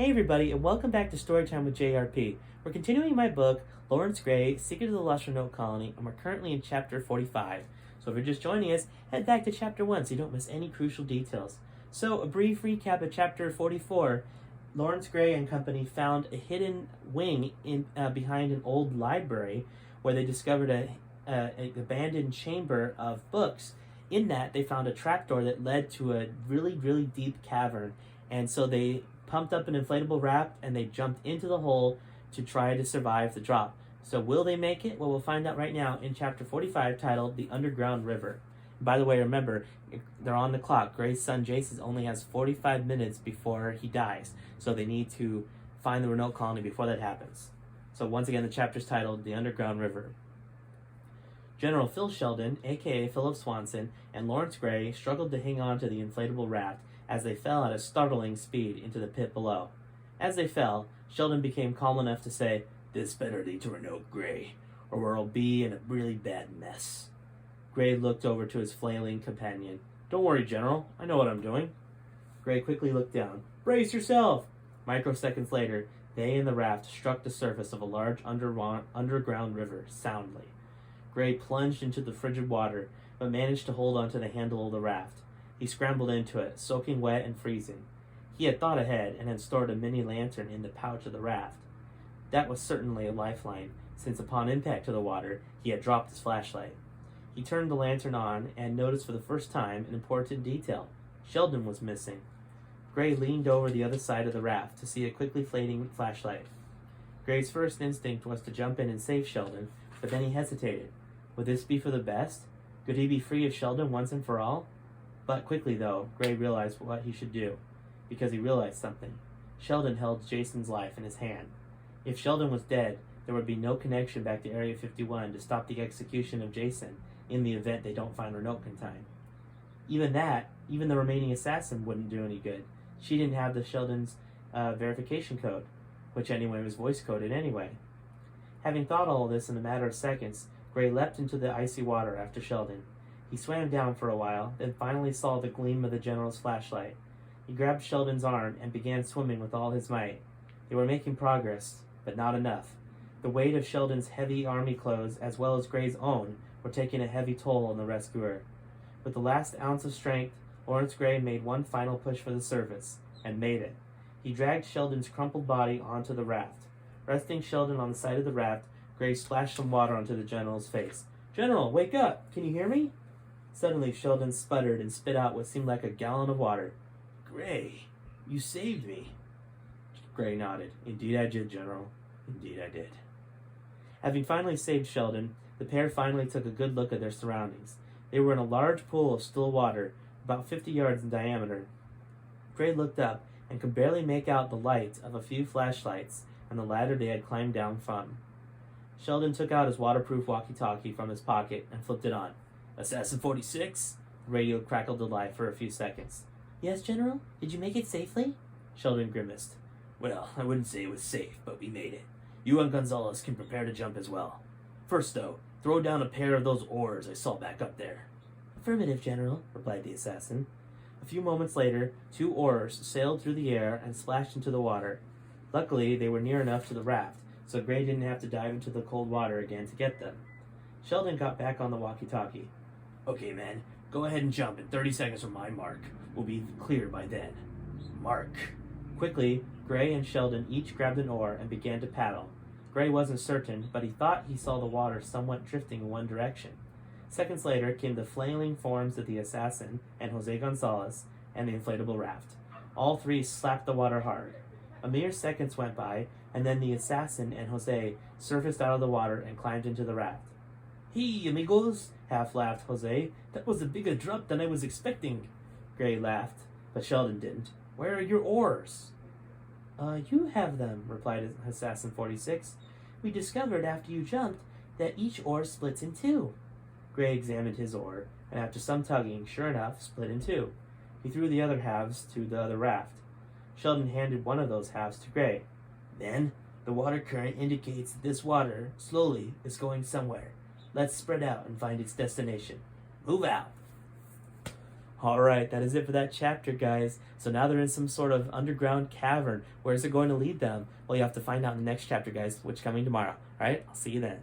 Hey everybody, and welcome back to Storytime with JRP. We're continuing my book, Laurence Grey, Secret of the Lost Roanoke Colony, and we're currently in chapter 45. So if you're just joining us, head back to chapter 1 so you don't miss any crucial details. So a brief recap of chapter 44. Laurence Grey and company found a hidden wing behind an old library where they discovered an abandoned chamber of books. In that, they found a trapdoor that led to a really, really deep cavern, and so they pumped up an inflatable raft and they jumped into the hole to try to survive the drop. So will they make it? Well, we'll find out right now in chapter 45, titled The Underground River. By the way, remember, they're on the clock. Gray's son Jason only has 45 minutes before he dies, so they need to find the Roanoke Colony before that happens. So once again, the chapter's titled The Underground River. General Phil Sheldon, aka Philip Swanson, and Laurence Grey struggled to hang on to the inflatable raft as they fell at a startling speed into the pit below. As they fell, Sheldon became calm enough to say, "This better lead to Roanoke, Grey, or we'll be in a really bad mess." Grey looked over to his flailing companion. "Don't worry, General. I know what I'm doing." Grey quickly looked down. "Brace yourself!" Microseconds later, they and the raft struck the surface of a large underground river soundly. Grey plunged into the frigid water, but managed to hold onto the handle of the raft. He scrambled into it, soaking wet and freezing. He had thought ahead and had stored a mini lantern in the pouch of the raft. That was certainly a lifeline, since upon impact to the water, he had dropped his flashlight. He turned the lantern on and noticed for the first time an important detail. Sheldon was missing. Grey leaned over the other side of the raft to see a quickly fading flashlight. Grey's first instinct was to jump in and save Sheldon, but then he hesitated. Would this be for the best? Could he be free of Sheldon once and for all? But quickly, though, Grey realized what he should do, because he realized something. Sheldon held Jason's life in his hand. If Sheldon was dead, there would be no connection back to Area 51 to stop the execution of Jason in the event they don't find Roanoke in time. Even the remaining assassin wouldn't do any good. She didn't have the Sheldon's verification code, which anyway was voice-coded anyway. Having thought all this in a matter of seconds, Grey leapt into the icy water after Sheldon. He swam down for a while, then finally saw the gleam of the General's flashlight. He grabbed Sheldon's arm and began swimming with all his might. They were making progress, but not enough. The weight of Sheldon's heavy army clothes, as well as Grey's own, were taking a heavy toll on the rescuer. With the last ounce of strength, Laurence Grey made one final push for the surface, and made it. He dragged Sheldon's crumpled body onto the raft. Resting Sheldon on the side of the raft, Grey splashed some water onto the General's face. "General, wake up! Can you hear me?" Suddenly, Sheldon sputtered and spit out what seemed like a gallon of water. "Grey, you saved me." Grey nodded. "Indeed I did, General. Indeed I did." Having finally saved Sheldon, the pair finally took a good look at their surroundings. They were in a large pool of still water, about 50 yards in diameter. Grey looked up and could barely make out the light of a few flashlights and the ladder they had climbed down from. Sheldon took out his waterproof walkie-talkie from his pocket and flipped it on. "Assassin 46? The radio crackled to life for a few seconds. "Yes, General? Did you make it safely?" Sheldon grimaced. "Well, I wouldn't say it was safe, but we made it. You and Gonzalez can prepare to jump as well. First, though, throw down a pair of those oars I saw back up there." "Affirmative, General," replied the assassin. A few moments later, 2 oars sailed through the air and splashed into the water. Luckily, they were near enough to the raft, so Grey didn't have to dive into the cold water again to get them. Sheldon got back on the walkie-talkie. "Okay, man, go ahead and jump in 30 seconds from my mark. We'll be clear by then." Mark. Quickly, Grey and Sheldon each grabbed an oar and began to paddle. Grey wasn't certain, but he thought he saw the water somewhat drifting in one direction. Seconds later came the flailing forms of the assassin and Jose Gonzalez and the inflatable raft. All three slapped the water hard. A mere seconds went by, and then the assassin and Jose surfaced out of the water and climbed into the raft. "Hey, amigos," half-laughed Jose. "That was a bigger drop than I was expecting." Grey laughed, but Sheldon didn't. "Where are your oars?" You have them," replied Assassin 46. "We discovered after you jumped that each oar splits in 2. Grey examined his oar, and after some tugging, sure enough, split in 2. He threw the other halves to the other raft. Sheldon handed one of those halves to Grey. "Then, the water current indicates that this water, slowly, is going somewhere. Let's spread out and find its destination. Move out." Alright, that is it for that chapter, guys. So now they're in some sort of underground cavern. Where is it going to lead them? Well, you have to find out in the next chapter, guys, which is coming tomorrow. Alright, I'll see you then.